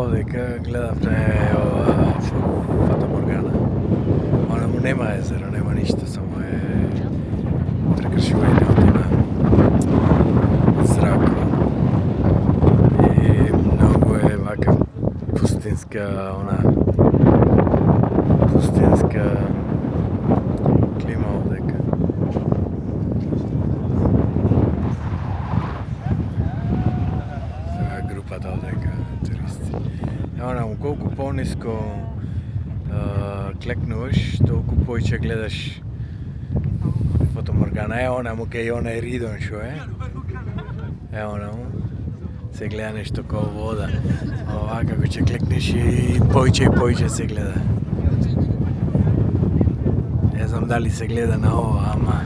Овдека гледавме ова фатаморгана. Она му нема езеро, нема ништо, само е прекршување од зрак. И многу е вака пустинска клима овдека. Тоа е групата овдека туристи. Она колку пониско клекнуваш, толку повеќе гледаш фатаморгана. Онаму кај она е Ридон шо е. Онаму се гледа нешто као вода. Ова како ќе клекнеш и повеќе се гледа. Не знам дали се гледа на ова, ама